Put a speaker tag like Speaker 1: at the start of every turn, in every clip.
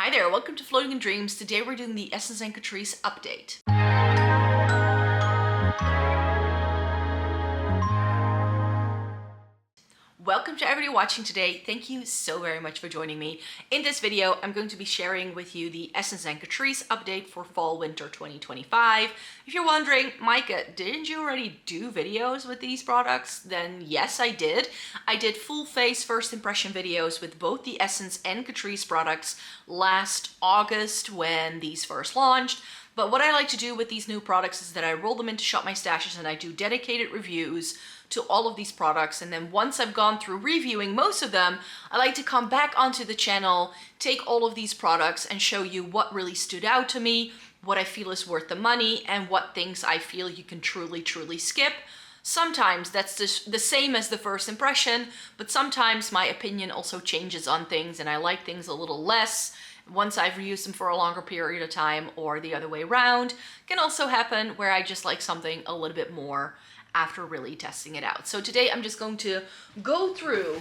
Speaker 1: Hi there, welcome to Floating in Dreams. Today we're doing the Essence and Catrice update. Welcome to everybody watching today. Thank you so very much for joining me. In this video, I'm going to be sharing with you the Essence and Catrice update for Fall/Winter 2025. If you're wondering, Micah, didn't you already do videos with these products? Then yes, I did. I did full face first impression videos with both the Essence and Catrice products last August when these first launched. But what I like to do with these new products is that I roll them into Shop My Stashes and I do dedicated reviews to all of these products, and then once I've gone through reviewing most of them, I like to come back onto the channel, take all of these products and show you what really stood out to me, what I feel is worth the money, and what things I feel you can truly skip. Sometimes that's just the same as the first impression, but sometimes my opinion also changes on things and I like things a little less once I've used them for a longer period of time, or the other way around. Can also happen where I just like something a little bit more after really testing it out. So today I'm just going to go through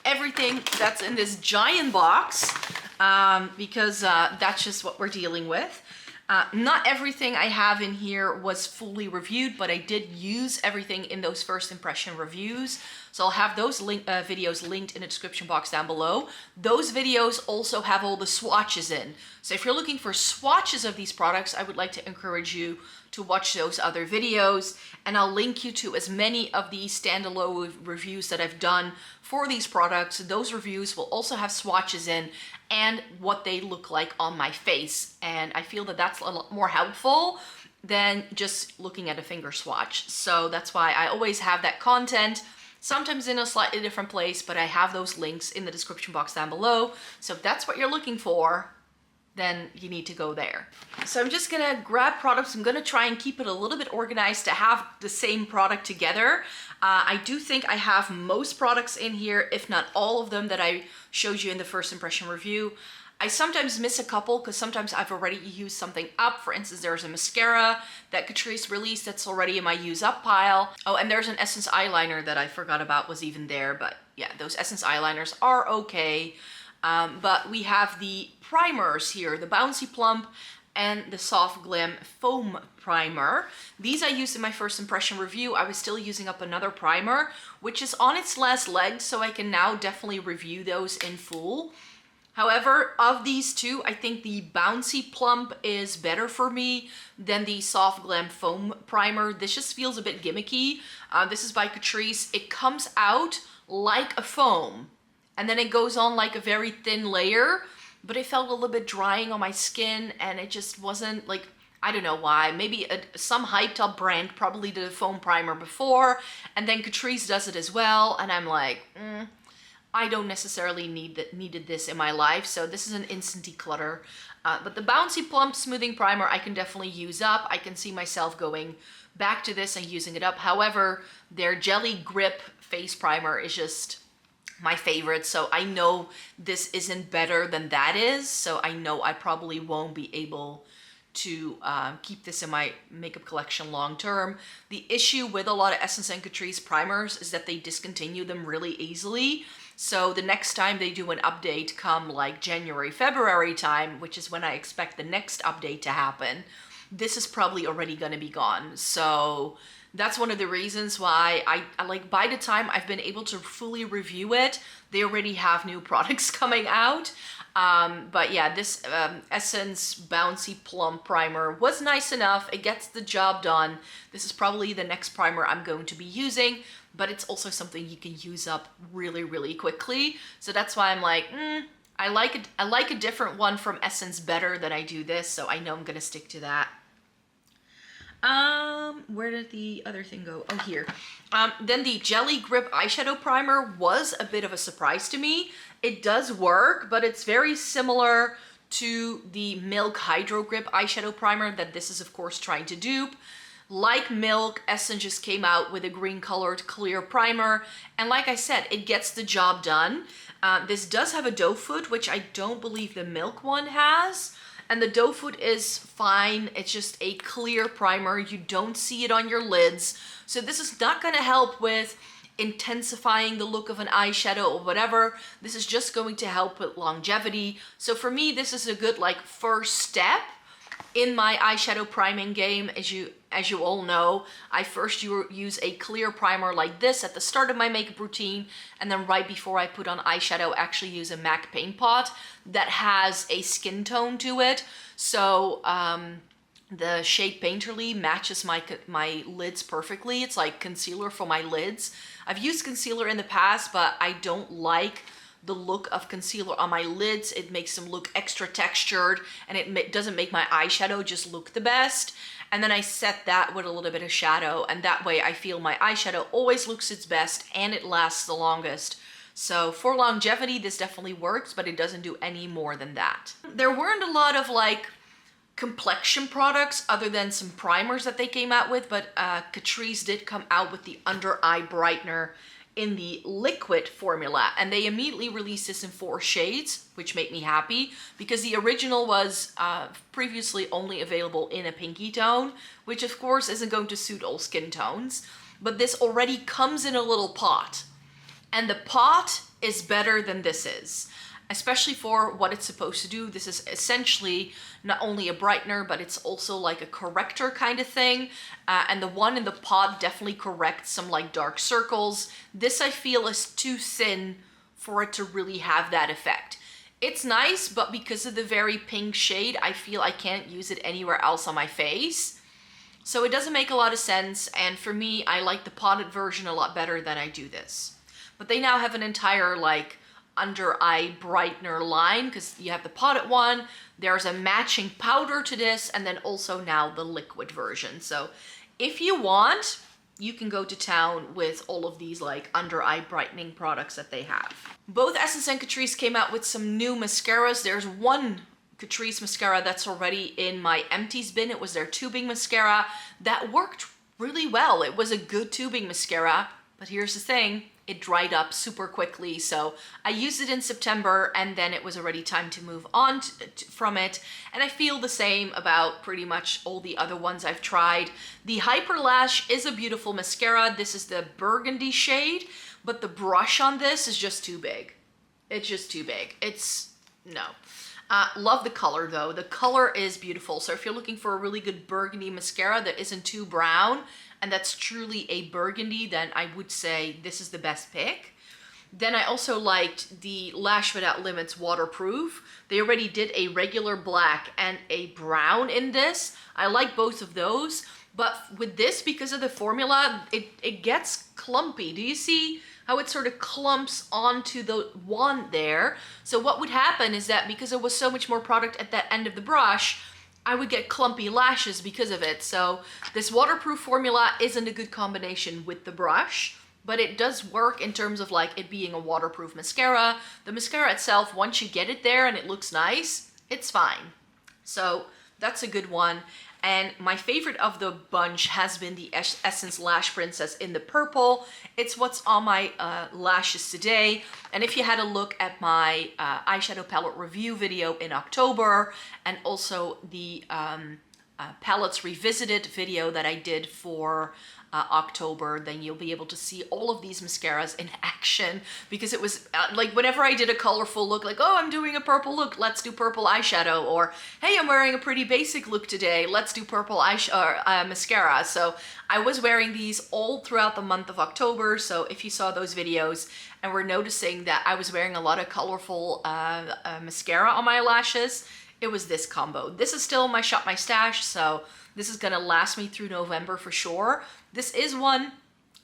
Speaker 1: everything that's in this giant box because that's just what we're dealing with. Not everything I have in here was fully reviewed, but I did use everything in those first impression reviews. So I'll have those videos linked in the description box down below. Those videos also have all the swatches in. So if you're looking for swatches of these products, I would like to encourage you to watch those other videos, and I'll link you to as many of the standalone reviews that I've done for these products. Those reviews will also have swatches in and what they look like on my face, and I feel that that's a lot more helpful than just looking at a finger swatch. So that's why I always have that content, sometimes in a slightly different place, but I have those links in the description box down below. So if that's what you're looking for, then you need to go there. So I'm just gonna grab products. I'm gonna try and keep it a little bit organized to have the same product together. I do think I have most products in here, if not all of them that I showed you in the first impression review. I sometimes miss a couple because sometimes I've already used something up. For instance, there's a mascara that Catrice released that's already in my use up pile. Oh, and there's an Essence eyeliner that I forgot about was even there, but yeah, those Essence eyeliners are okay. But we have the primers here, the Bouncy Plump and the Soft Glam Foam Primer. These I used in my first impression review. I was still using up another primer, which is on its last leg, so I can now definitely review those in full. However, of these two, I think the Bouncy Plump is better for me than the Soft Glam Foam Primer. This just feels a bit gimmicky. This is by Catrice. It comes out like a foam, and then it goes on like a very thin layer, but it felt a little bit drying on my skin, and it just wasn't like, I don't know why. Maybe some hyped up brand probably did a foam primer before, and then Catrice does it as well, and I'm like, I don't necessarily needed this in my life, so this is an instant declutter. But the Bouncy Plump Smoothing Primer I can definitely use up. I can see myself going back to this and using it up. However, their Jelly Grip Face Primer is just my favorite, so I know this isn't better than that is, so I know I probably won't be able to keep this in my makeup collection long term. The issue with a lot of Essence and Catrice primers is that they discontinue them really easily. So the next time they do an update come like January, February time, which is when I expect the next update to happen, this is probably already gonna be gone. So that's one of the reasons why I like, by the time I've been able to fully review it, they already have new products coming out. But yeah, this Essence Bouncy Plump Primer was nice enough. It gets the job done. This is probably the next primer I'm going to be using, but it's also something you can use up really quickly. So that's why I'm like, I like a different one from Essence better than I do this, so I know I'm gonna stick to that. Where did the other thing go? Oh, here. Then the Jelly Grip Eyeshadow Primer was a bit of a surprise to me. It does work, but it's very similar to the Milk Hydro Grip Eyeshadow Primer that this is, of course, trying to dupe. Like Milk, Essence just came out with a green colored clear primer, and like I said, it gets the job done. This does have a doe foot, which I don't believe the Milk one has. And the doe foot is fine. It's just a clear primer. You don't see it on your lids. So this is not going to help with intensifying the look of an eyeshadow or whatever. This is just going to help with longevity. So for me, this is a good like first step in my eyeshadow priming game. As you all know, I first use a clear primer like this at the start of my makeup routine, and then right before I put on eyeshadow, actually use a MAC paint pot that has a skin tone to it. So the shade Painterly matches my lids perfectly. It's like concealer for my lids. I've used concealer in the past, but I don't like the look of concealer on my lids. It makes them look extra textured, and it doesn't make my eyeshadow just look the best. And then I set that with a little bit of shadow, and that way I feel my eyeshadow always looks its best and it lasts the longest. So for longevity, this definitely works, but it doesn't do any more than that. There weren't a lot of like complexion products other than some primers that they came out with, but Catrice did come out with the under eye brightener in the liquid formula, and they immediately released this in 4 shades, which made me happy because the original was previously only available in a pinky tone, which of course isn't going to suit all skin tones, but this already comes in a little pot, and the pot is better than this is. Especially for what it's supposed to do. This is essentially not only a brightener, but it's also like a corrector kind of thing. And the one in the pot definitely corrects some like dark circles. This I feel is too thin for it to really have that effect. It's nice, but because of the very pink shade, I feel I can't use it anywhere else on my face. So it doesn't make a lot of sense. And for me, I like the potted version a lot better than I do this. But they now have an entire like under eye brightener line, because you have the potted one, there's a matching powder to this, and then also now the liquid version. So if you want, you can go to town with all of these like under eye brightening products that they have. Both Essence and Catrice came out with some new mascaras. There's one Catrice mascara that's already in my empties bin. It was their tubing mascara that worked really well. It was a good tubing mascara, but here's the thing, it dried up super quickly. So I used it in September, and then it was already time to move on from it. And I feel the same about pretty much all the other ones I've tried. The Hyper Lash is a beautiful mascara. This is the burgundy shade, but the brush on this is just too big. It's just too big. No. Love the color though. The color is beautiful. So if you're looking for a really good burgundy mascara that isn't too brown, and that's truly a burgundy, then I would say this is the best pick. Then I also liked the Lash Without Limits Waterproof. They already did a regular black and a brown in this. I like both of those, but with this, because of the formula, it gets clumpy. Do you see how it sort of clumps onto the wand there? So what would happen is that because there was so much more product at that end of the brush, I would get clumpy lashes because of it. So this waterproof formula isn't a good combination with the brush, but it does work in terms of like it being a waterproof mascara. The mascara itself, once you get it there and it looks nice, it's fine. So that's a good one. And my favorite of the bunch has been the Essence Lash Princess in the purple. It's what's on my lashes today. And if you had a look at my eyeshadow palette review video in October, and also the palettes revisited video that I did for October, then you'll be able to see all of these mascaras in action, because it was like whenever I did a colorful look, like, oh, I'm doing a purple look, let's do purple eyeshadow, or hey, I'm wearing a pretty basic look today, let's do purple mascara. So I was wearing these all throughout the month of October. So if you saw those videos and were noticing that I was wearing a lot of colorful mascara on my lashes, it was this combo. This is still my Shop My Stash, so this is gonna last me through November for sure. This is one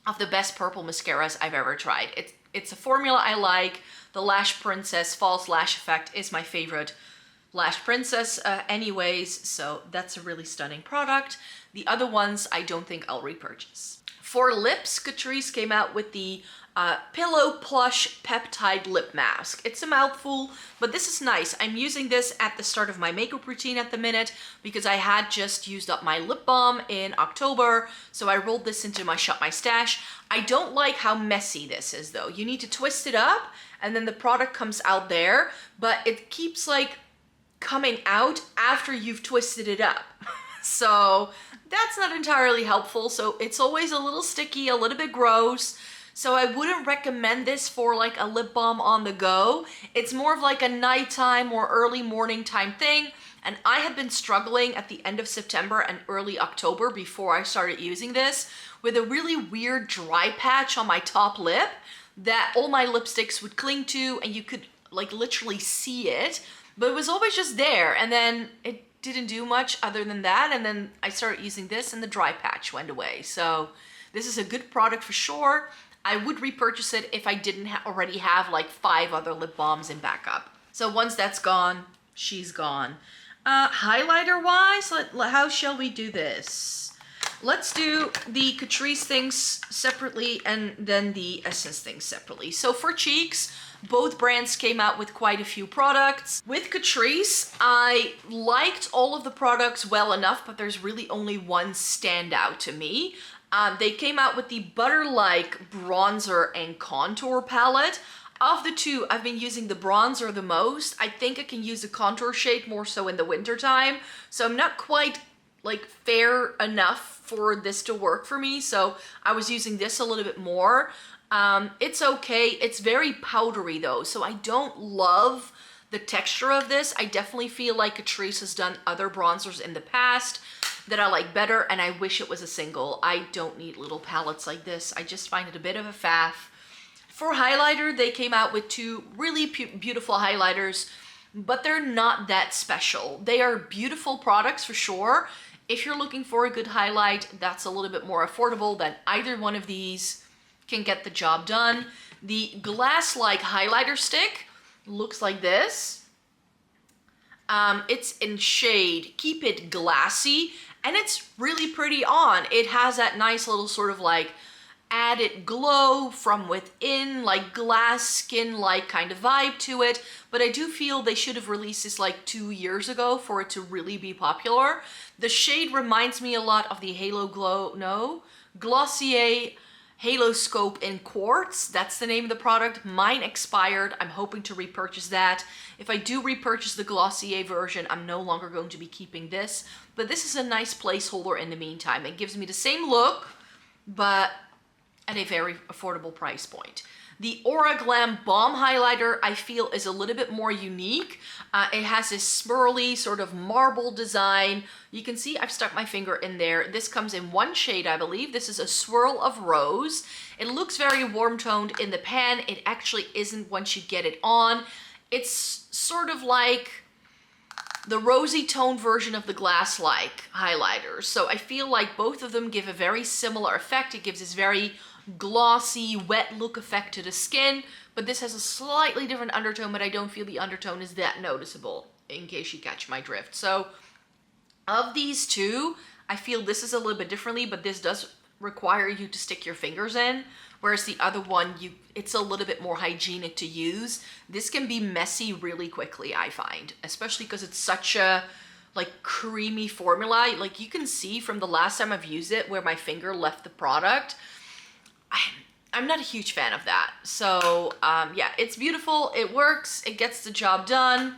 Speaker 1: of the best purple mascaras I've ever tried. It's a formula I like. The Lash Princess False Lash Effect is my favorite Lash Princess anyways, so that's a really stunning product. The other ones I don't think I'll repurchase. For lips, Catrice came out with the Pillow Plush Peptide Lip Mask. It's a mouthful, but this is nice. I'm using this at the start of my makeup routine at the minute because I had just used up my lip balm in October, so I rolled this into my Shop My Stash. I don't like how messy this is though. You need to twist it up and then the product comes out there, but it keeps like coming out after you've twisted it up. So that's not entirely helpful. So it's always a little sticky, a little bit gross. So I wouldn't recommend this for like a lip balm on the go. It's more of like a nighttime or early morning time thing. And I had been struggling at the end of September and early October before I started using this with a really weird dry patch on my top lip that all my lipsticks would cling to, and you could like literally see it, but it was always just there. And then it didn't do much other than that. And then I started using this and the dry patch went away. So this is a good product for sure. I would repurchase it if I didn't already have like 5 other lip balms in backup. So once that's gone, she's gone. Highlighter wise, how shall we do this? Let's do the Catrice things separately and then the Essence things separately. So for cheeks, both brands came out with quite a few products. With Catrice, I liked all of the products well enough, but there's really only one standout to me. They came out with the Butter-like bronzer and contour palette. Of the two, I've been using the bronzer the most. I think I can use the contour shade more so in the winter time. So I'm not quite like fair enough for this to work for me. So I was using this a little bit more. It's okay. It's very powdery though. So I don't love the texture of this. I definitely feel like Catrice has done other bronzers in the past that I like better, and I wish it was a single. I don't need little palettes like this. I just find it a bit of a faff. For highlighter, they came out with 2 really beautiful highlighters, but they're not that special. They are beautiful products for sure. If you're looking for a good highlight that's a little bit more affordable, then either one of these can get the job done. The glass-like highlighter stick looks like this. It's in shade Keep It Glassy, and it's really pretty on. It has that nice little sort of like added glow from within, like glass skin-like kind of vibe to it, but I do feel they should have released this like 2 years ago for it to really be popular. The shade reminds me a lot of the Glossier Halo Scope in Quartz. That's the name of the product. Mine expired. I'm hoping to repurchase that. If I do repurchase the Glossier version, I'm no longer going to be keeping this, but this is a nice placeholder in the meantime. It gives me the same look, but at a very affordable price point. The Aura Glam Balm Highlighter I feel is a little bit more unique. It has this swirly sort of marble design. You can see I've stuck my finger in there. This comes in 1 shade, I believe. This is a Swirl of Rose. It looks very warm toned in the pan. It actually isn't once you get it on. It's sort of like the rosy toned version of the glass-like highlighters. So I feel like both of them give a very similar effect. It gives this very glossy, wet look effect to the skin, but this has a slightly different undertone, but I don't feel the undertone is that noticeable, in case you catch my drift. So of these two, I feel this is a little bit differently, but this does require you to stick your fingers in, whereas the other one, it's a little bit more hygienic to use. This can be messy really quickly, I find, especially because it's such a like creamy formula. Like you can see from the last time I've used it where my finger left the product. I'm not a huge fan of that. So yeah, it's beautiful, it works, it gets the job done,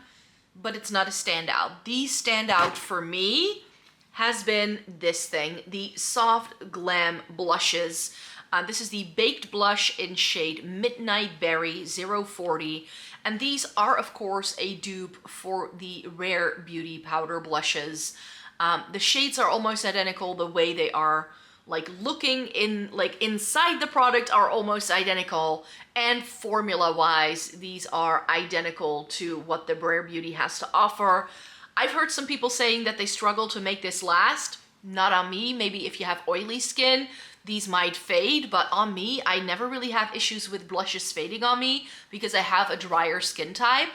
Speaker 1: but it's not a standout. The standout for me has been this thing, the Soft Glam Blushes. This is the Baked Blush in shade Midnight Berry 040. And these are, of course, a dupe for the Rare Beauty Powder Blushes. The shades are almost identical. The way they are like looking in, like inside the product are almost identical. And formula-wise, these are identical to what the Rare Beauty has to offer. I've heard some people saying that they struggle to make this last. Not on me. Maybe if you have oily skin, these might fade, but on me, I never really have issues with blushes fading on me because I have a drier skin type.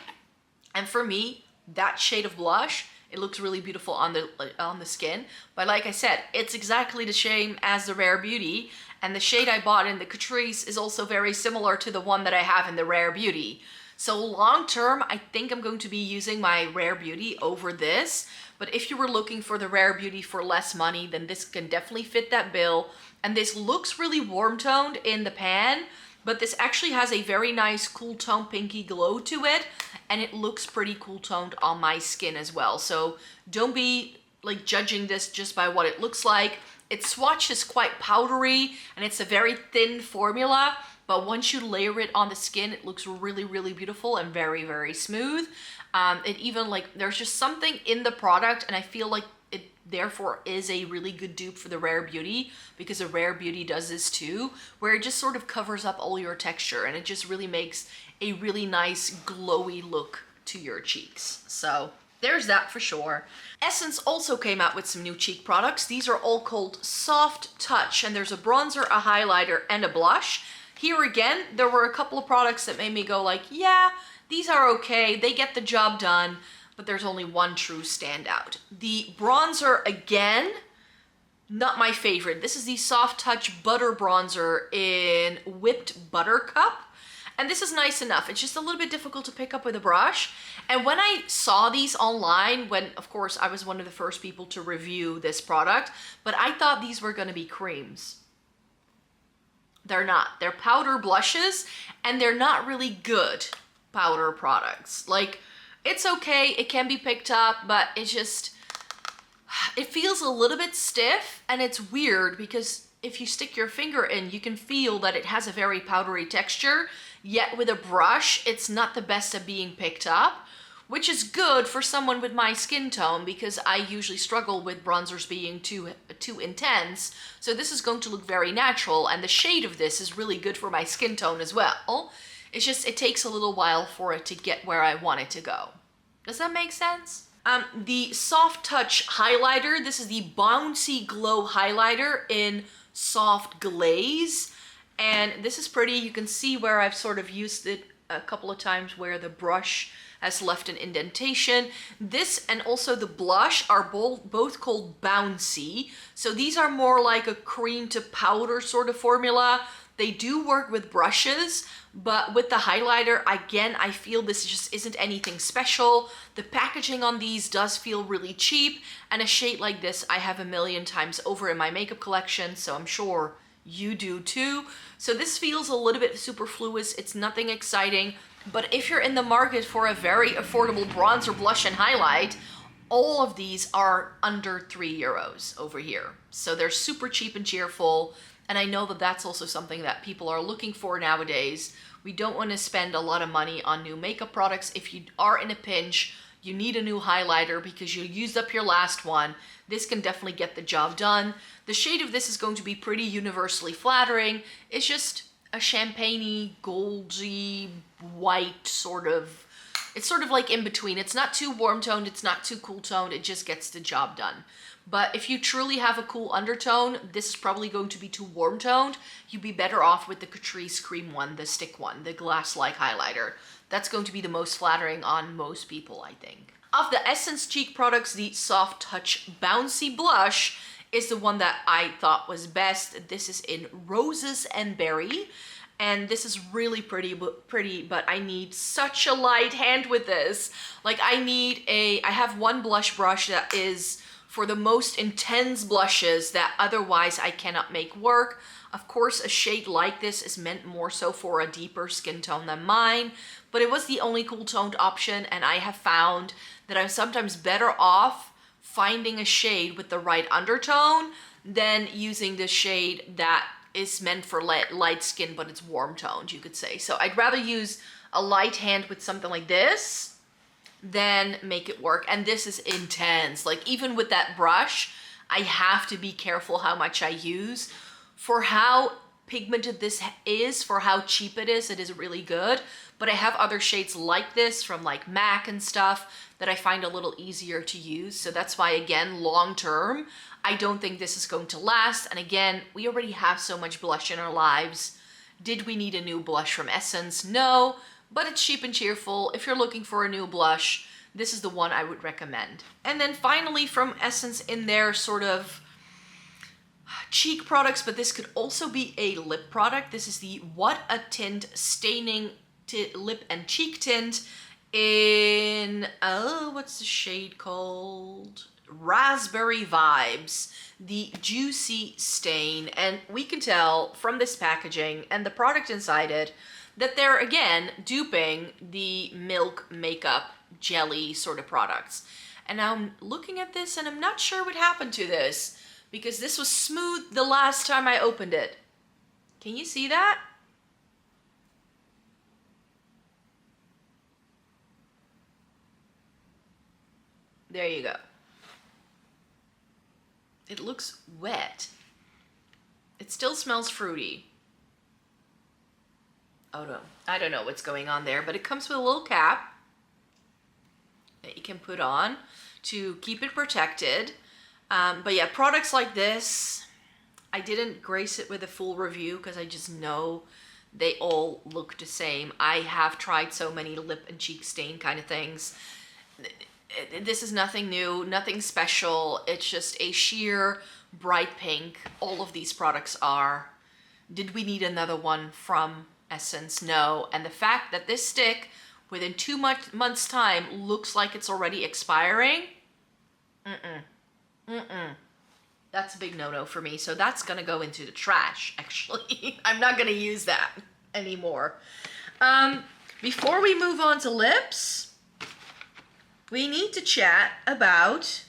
Speaker 1: And for me, that shade of blush, it looks really beautiful on the skin. But like I said, it's exactly the same as the Rare Beauty, and the shade I bought in the Catrice is also very similar to the one that I have in the Rare Beauty. So long term, I think I'm going to be using my Rare Beauty over this. But if you were looking for the Rare Beauty for less money, then this can definitely fit that bill. And this looks really warm toned in the pan, but this actually has a very nice cool tone pinky glow to it. And it looks pretty cool toned on my skin as well. So don't be like judging this just by what it looks like. Its swatch is quite powdery and it's a very thin formula. but once you layer it on the skin, it looks really, really beautiful and very, very smooth. It even like, there's just something in the product, and I feel like it therefore is a really good dupe for the Rare Beauty, because the Rare Beauty does this too, where it just sort of covers up all your texture and it just really makes a really nice glowy look to your cheeks. So there's that for sure. Essence also came out with some new cheek products. These are all called Soft Touch, and there's a bronzer, a highlighter, and a blush. Here again, there were a couple of products that made me go like, yeah, these are okay, they get the job done, but there's only one true standout. The bronzer, again, not my favorite. This is the Soft Touch Butter Bronzer in Whipped Buttercup. And this is nice enough. It's just a little bit difficult to pick up with a brush. And when I saw these online, when of course I was one of the first people to review this product, but I thought these were gonna be creams. They're not. They're powder blushes, and they're not really good powder products. Like, it's okay, it can be picked up, but it feels a little bit stiff, and it's weird because if you stick your finger in, you can feel that it has a very powdery texture, yet with a brush, it's not the best at being picked up, which is good for someone with my skin tone, because I usually struggle with bronzers being too intense. So this is going to look very natural, and the shade of this is really good for my skin tone as well. It's just, it takes a little while for it to get where I want it to go. Does that make sense? The Soft Touch highlighter, this is the Bouncy Glow highlighter in Soft Glaze. And this is pretty. You can see where I've sort of used it a couple of times where the brush has left an indentation. This and also the blush are both called Bouncy. So these are more like a cream to powder sort of formula. They do work with brushes, but with the highlighter, again, I feel this just isn't anything special. The packaging on these does feel really cheap, and a shade like this I have a million times over in my makeup collection, so I'm sure you do too. So this feels a little bit superfluous. It's nothing exciting, but if you're in the market for a very affordable bronzer, blush, and highlight, all of these are under €3 over here. So they're super cheap and cheerful. And I know that that's also something that people are looking for nowadays. We don't want to spend a lot of money on new makeup products. If you are in a pinch, you need a new highlighter because you used up your last one, this can definitely get the job done. The shade of this is going to be pretty universally flattering. It's just a champagne-y, goldy, white sort of, it's sort of like in between. It's not too warm toned, it's not too cool toned, it just gets the job done. But if you truly have a cool undertone, this is probably going to be too warm toned. You'd be better off with the Catrice cream one, the stick one, the glass-like highlighter. That's going to be the most flattering on most people, I think. Of the Essence cheek products, the Soft Touch Bouncy Blush is the one that I thought was best. This is in Roses and Berry. And this is really pretty, but I need such a light hand with this. Like I have one blush brush that is for the most intense blushes that otherwise I cannot make work. Of course, a shade like this is meant more so for a deeper skin tone than mine, but it was the only cool toned option, and I have found that I'm sometimes better off finding a shade with the right undertone than using the shade that is meant for light skin, but it's warm toned, you could say. So I'd rather use a light hand with something like this than make it work. And this is intense. Like even with that brush, I have to be careful how much I use. For how pigmented this is, for how cheap it is really good. But I have other shades like this from like MAC and stuff that I find a little easier to use. So that's why, again, long term, I don't think this is going to last. And again, we already have so much blush in our lives. Did we need a new blush from Essence? No, but it's cheap and cheerful. If you're looking for a new blush, this is the one I would recommend. And then finally from Essence in their sort of cheek products, but this could also be a lip product. This is the What a Tint Staining Lip and Cheek Tint in, what's the shade called? Raspberry Vibes, the Juicy Stain. And we can tell from this packaging and the product inside it that they're, again, duping the Milk Makeup Jelly sort of products. And now I'm looking at this and I'm not sure what happened to this because this was smooth the last time I opened it. Can you see that? There you go. It looks wet. It still smells fruity. Oh no, I don't know what's going on there, but it comes with a little cap that you can put on to keep it protected. But yeah, products like this, I didn't grace it with a full review because I just know they all look the same. I have tried so many lip and cheek stain kind of things. This is nothing new, nothing special. It's just a sheer bright pink. All of these products are. Did we need another one from Essence? No. And the fact that this stick within 2 months time looks like it's already expiring, that's a big no-no for me. So that's gonna go into the trash, actually. I'm not gonna use that anymore. Before we move on to lips, we need to chat about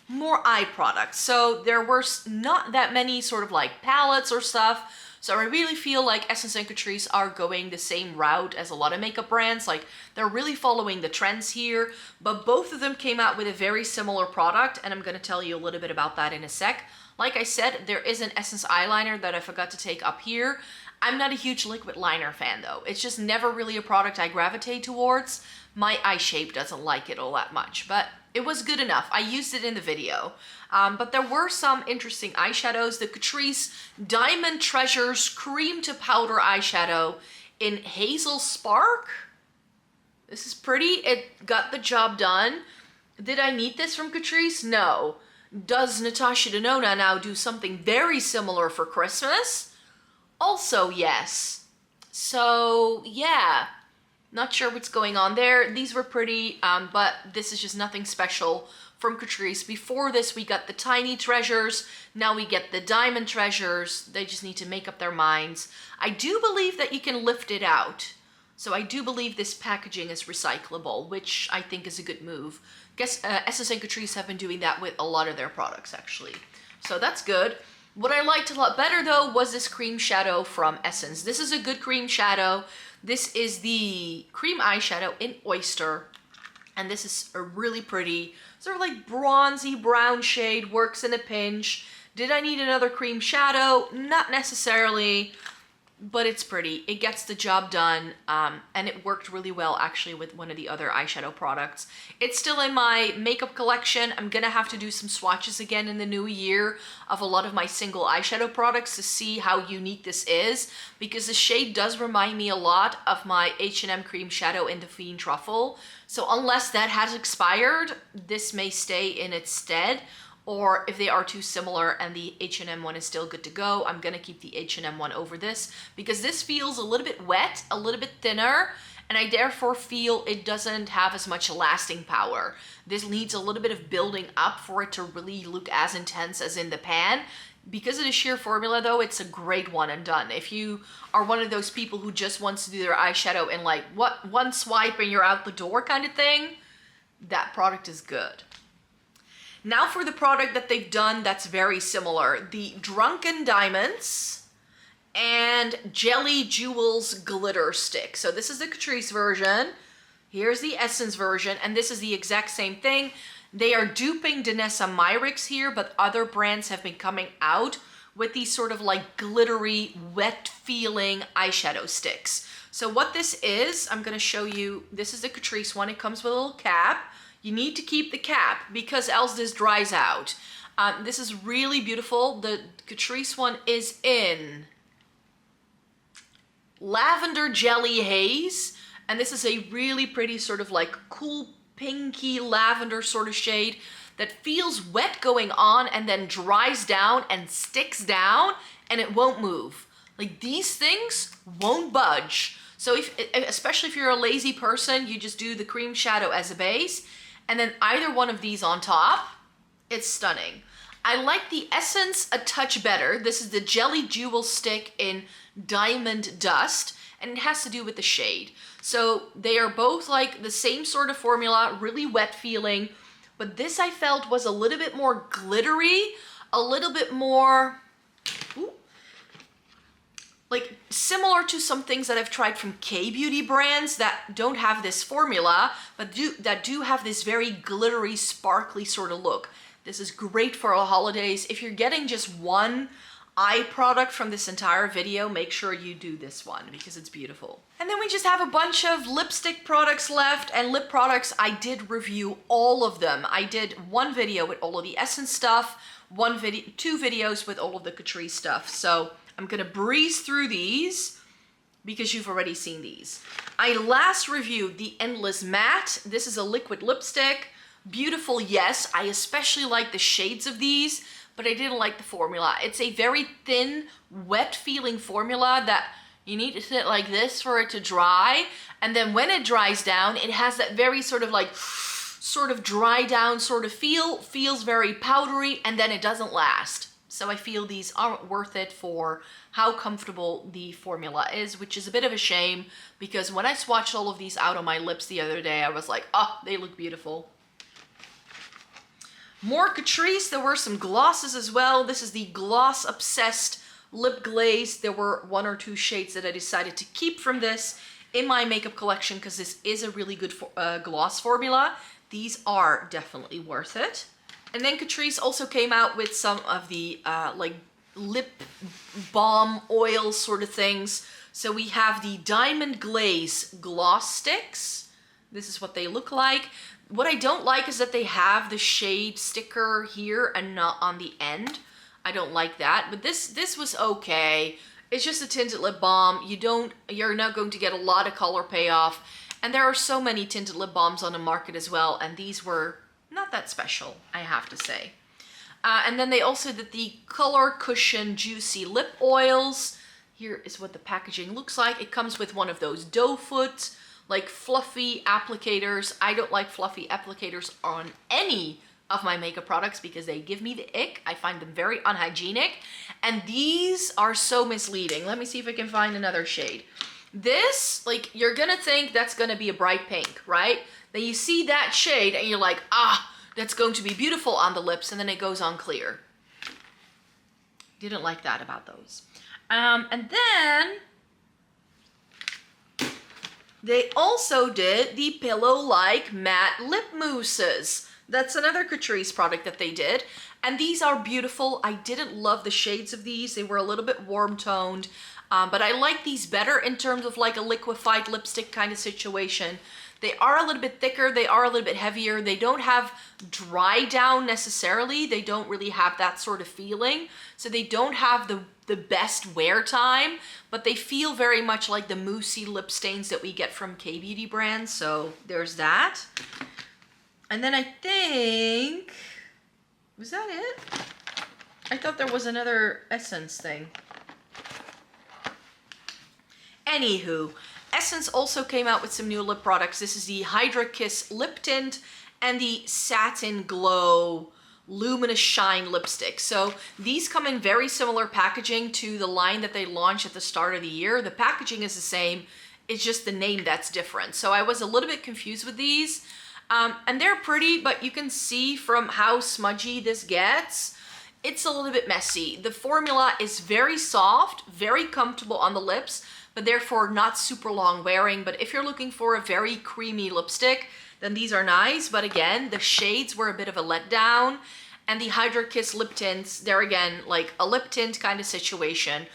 Speaker 1: more eye products. So there were not that many sort of like palettes or stuff. So I really feel like Essence and Catrice are going the same route as a lot of makeup brands. Like they're really following the trends here, but both of them came out with a very similar product, and I'm gonna tell you a little bit about that in a sec. Like I said, there is an Essence eyeliner that I forgot to take up here. I'm not a huge liquid liner fan though. It's just never really a product I gravitate towards. My eye shape doesn't like it all that much, but it was good enough. I used it in the video. But there were some interesting eyeshadows. The Catrice Diamond Treasures Cream to Powder Eyeshadow in Hazel Spark. This is pretty. It got the job done. Did I need this from Catrice? No. Does Natasha Denona now do something very similar for Christmas? Also, yes. So, yeah. Not sure what's going on there. These were pretty, but this is just nothing special from Catrice. Before this, we got the Tiny Treasures. Now we get the Diamond Treasures. They just need to make up their minds. I do believe that you can lift it out. So I do believe this packaging is recyclable, which I think is a good move. Guess Essence and Catrice have been doing that with a lot of their products, actually. So that's good. What I liked a lot better, though, was this cream shadow from Essence. This is a good cream shadow. This is the cream eyeshadow in Oyster, and this is a really pretty, sort of like bronzy brown shade, works in a pinch. Did I need another cream shadow? Not necessarily, but it's pretty. It gets the job done, and it worked really well actually with one of the other eyeshadow products. It's still in my makeup collection. I'm gonna have to do some swatches again in the new year of a lot of my single eyeshadow products to see how unique this is, because the shade does remind me a lot of my H&M cream shadow in the Fiend Truffle. So unless that has expired, this may stay in its stead. Or if they are too similar and the H&M one is still good to go, I'm gonna keep the H&M one over this because this feels a little bit wet, a little bit thinner, and I therefore feel it doesn't have as much lasting power. This needs a little bit of building up for it to really look as intense as in the pan. Because of the sheer formula though, it's a great one and done. If you are one of those people who just wants to do their eyeshadow in like one swipe and you're out the door kind of thing, that product is good. Now for the product that they've done that's very similar, the Drunken Diamonds and Jelly Jewels Glitter Stick. So this is the Catrice version, here's the Essence version, and this is the exact same thing. They are duping Danessa Myricks here, but other brands have been coming out with these sort of like glittery, wet feeling eyeshadow sticks. So what this is, I'm gonna show you, this is the Catrice one, it comes with a little cap. You need to keep the cap because else this dries out. This is really beautiful. The Catrice one is in Lavender Jelly Haze. And this is a really pretty sort of like cool pinky lavender sort of shade that feels wet going on and then dries down and sticks down and it won't move. Like these things won't budge. So especially if you're a lazy person, you just do the cream shadow as a base and then either one of these on top, it's stunning. I like the Essence a touch better. This is the Jelly Jewel Stick in Diamond Dust, and it has to do with the shade. So they are both like the same sort of formula, really wet feeling, but this I felt was a little bit more glittery, a little bit more, like similar to some things that I've tried from K-beauty brands that don't have this formula, but that do have this very glittery, sparkly sort of look. This is great for the holidays. If you're getting just one eye product from this entire video, make sure you do this one because it's beautiful. And then we just have a bunch of lipstick products left, and lip products, I did review all of them. I did one video with all of the Essence stuff, two videos with all of the Catrice stuff. So I'm gonna breeze through these because you've already seen these. I last reviewed the Endless Matte. This is a liquid lipstick. Beautiful, yes. I especially like the shades of these, but I didn't like the formula. It's a very thin, wet feeling formula that you need to sit like this for it to dry. And then when it dries down, it has that very sort of like, sort of dry down sort of feel, feels very powdery, and then it doesn't last. So I feel these aren't worth it for how comfortable the formula is, which is a bit of a shame because when I swatched all of these out on my lips the other day, I was like, oh, they look beautiful. More Catrice, there were some glosses as well. This is the Gloss Obsessed Lip Glaze. There were 1 or 2 shades that I decided to keep from this in my makeup collection because this is a really good gloss formula. These are definitely worth it. And then Catrice also came out with some of the like lip balm oil sort of things. So we have the Diamond Glaze Gloss Sticks. This is what they look like. What I don't like is that they have the shade sticker here and not on the end. I don't like that, but this was okay. It's just a tinted lip balm. You're not going to get a lot of color payoff. And there are so many tinted lip balms on the market as well, and these were not that special, I have to say. And then they also did the Color Cushion Juicy Lip Oils. Here is what the packaging looks like. It comes with one of those doe foot, like fluffy applicators. I don't like fluffy applicators on any of my makeup products because they give me the ick. I find them very unhygienic, and these are so misleading. Let me see if I can find another shade. This, like, you're gonna think that's gonna be a bright pink, right? Then you see that shade and you're like, ah, that's going to be beautiful on the lips, and then it goes on clear. Didn't like that about those. And then they also did the Pillow-like matte lip mousses. That's another Catrice product that they did. And these are beautiful. I didn't love the shades of these. They were a little bit warm toned. But I like these better in terms of like a liquefied lipstick kind of situation. They are a little bit thicker. They are a little bit heavier. They don't have dry down necessarily. They don't really have that sort of feeling. So they don't have the best wear time, but they feel very much like the moussey lip stains that we get from K-beauty brands. So there's that. And then I think, was that it? I thought there was another Essence thing. Anywho, Essence also came out with some new lip products. This is the Hydra Kiss Lip Tint and the Satin Glow Luminous Shine Lipstick. So these come in very similar packaging to the line that they launched at the start of the year. The packaging is the same, it's just the name that's different. So I was a little bit confused with these. And they're pretty, but you can see from how smudgy this gets, it's a little bit messy. The formula is very soft, very comfortable on the lips, but therefore not super long wearing. But if you're looking for a very creamy lipstick, then these are nice. But again, the shades were a bit of a letdown. And the Hydra Kiss lip tints, they're again like a lip tint kind of situation,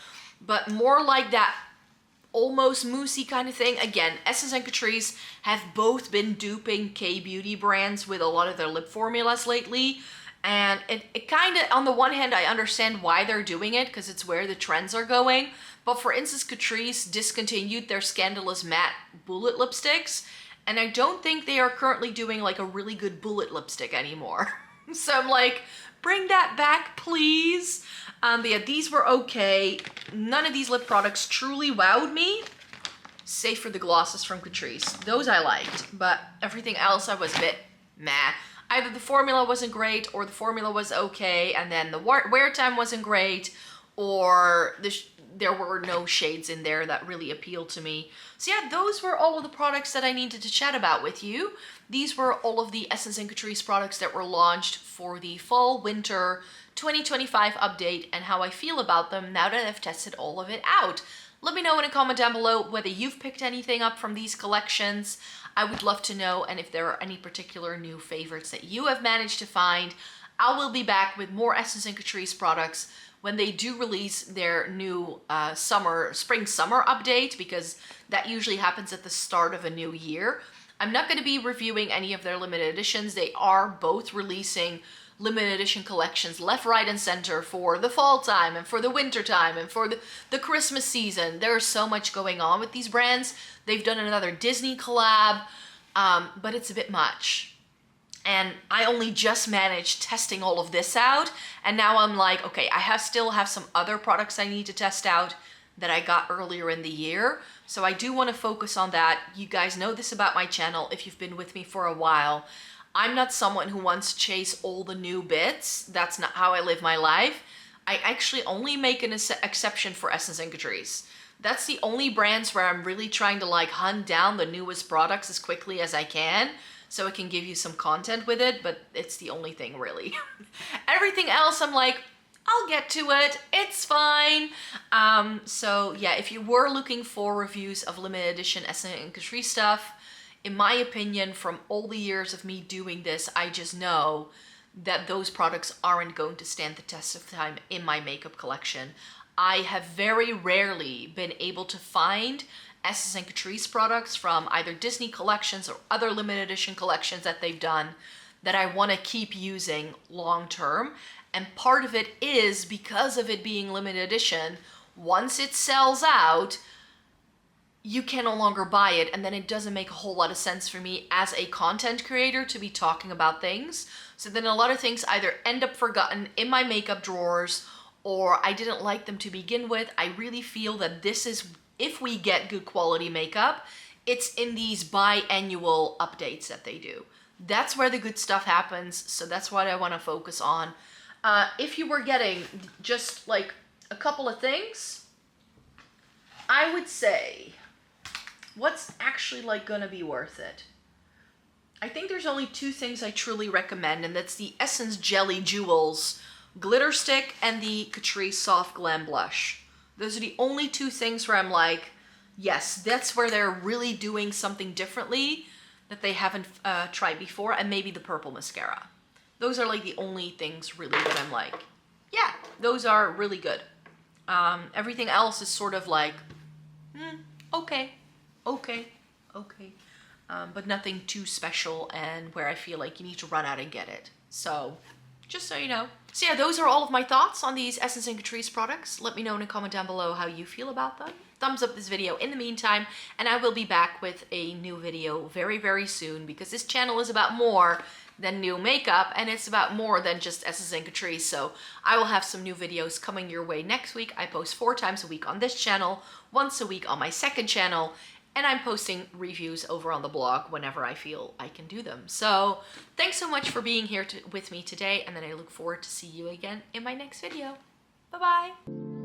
Speaker 1: but more like that almost moussey kind of thing. Again, Essence and Catrice have both been duping K-beauty brands with a lot of their lip formulas lately. And it kind of, on the one hand, I understand why they're doing it because it's where the trends are going. But for instance, Catrice discontinued their Scandalous Matte Bullet lipsticks. And I don't think they are currently doing like a really good bullet lipstick anymore. So I'm like, bring that back, please. But yeah, these were okay. None of these lip products truly wowed me, save for the glosses from Catrice. Those I liked, but everything else I was a bit meh. Either the formula wasn't great, or the formula was okay, and then the wear time wasn't great, or there were no shades in there that really appealed to me. So yeah, those were all of the products that I needed to chat about with you. These were all of the Essence and Catrice products that were launched for the Fall/Winter 2025 update and how I feel about them now that I've tested all of it out. Let me know in a comment down below whether you've picked anything up from these collections. I would love to know, and if there are any particular new favorites that you have managed to find. I will be back with more Essence and Catrice products when they do release their new spring-summer update, because that usually happens at the start of a new year. I'm not going to be reviewing any of their limited editions. They are both releasing limited edition collections left, right, and center for the fall time and for the winter time and for the Christmas season. There's so much going on with these brands. They've done another Disney collab, but it's a bit much. And I only just managed testing all of this out, and now I'm like, okay, I still have some other products I need to test out that I got earlier in the year. So I do want to focus on that. You guys know this about my channel if you've been with me for a while. I'm not someone who wants to chase all the new bits. That's not how I live my life. I actually only make an exception for Essence and Catrice. That's the only brands where I'm really trying to like hunt down the newest products as quickly as I can, so I can give you some content with it, but it's the only thing really. Everything else I'm like, I'll get to it, it's fine. So yeah, if you were looking for reviews of limited edition Essence and Catrice stuff, in my opinion, from all the years of me doing this, I just know that those products aren't going to stand the test of time in my makeup collection. I have very rarely been able to find Essence and Catrice products from either Disney collections or other limited edition collections that they've done that I want to keep using long term. And part of it is because of it being limited edition, once it sells out, you can no longer buy it, and then it doesn't make a whole lot of sense for me as a content creator to be talking about things. So then a lot of things either end up forgotten in my makeup drawers, or I didn't like them to begin with. I really feel that this is, if we get good quality makeup, it's in these biannual updates that they do. That's where the good stuff happens, so that's what I want to focus on. If you were getting just like a couple of things, I would say, what's actually like gonna be worth it? I think there's only two things I truly recommend, and that's the Essence Jelly Jewels Glitter Stick and the Catrice Soft Glam Blush. Those are the only two things where I'm like, yes, that's where they're really doing something differently that they haven't tried before, and maybe the purple mascara. Those are like the only things really that I'm like, yeah, those are really good. Everything else is sort of like, okay. But nothing too special and where I feel like you need to run out and get it. So, just so you know. So yeah, those are all of my thoughts on these Essence and Catrice products. Let me know in a comment down below how you feel about them. Thumbs up this video in the meantime, and I will be back with a new video very, very soon, because this channel is about more than new makeup, and it's about more than just Essence and Catrice. So I will have some new videos coming your way next week. I post 4 times a week on this channel, once a week on my second channel, and I'm posting reviews over on the blog whenever I feel I can do them. So thanks so much for being here with me today, and then I look forward to see you again in my next video. Bye-bye.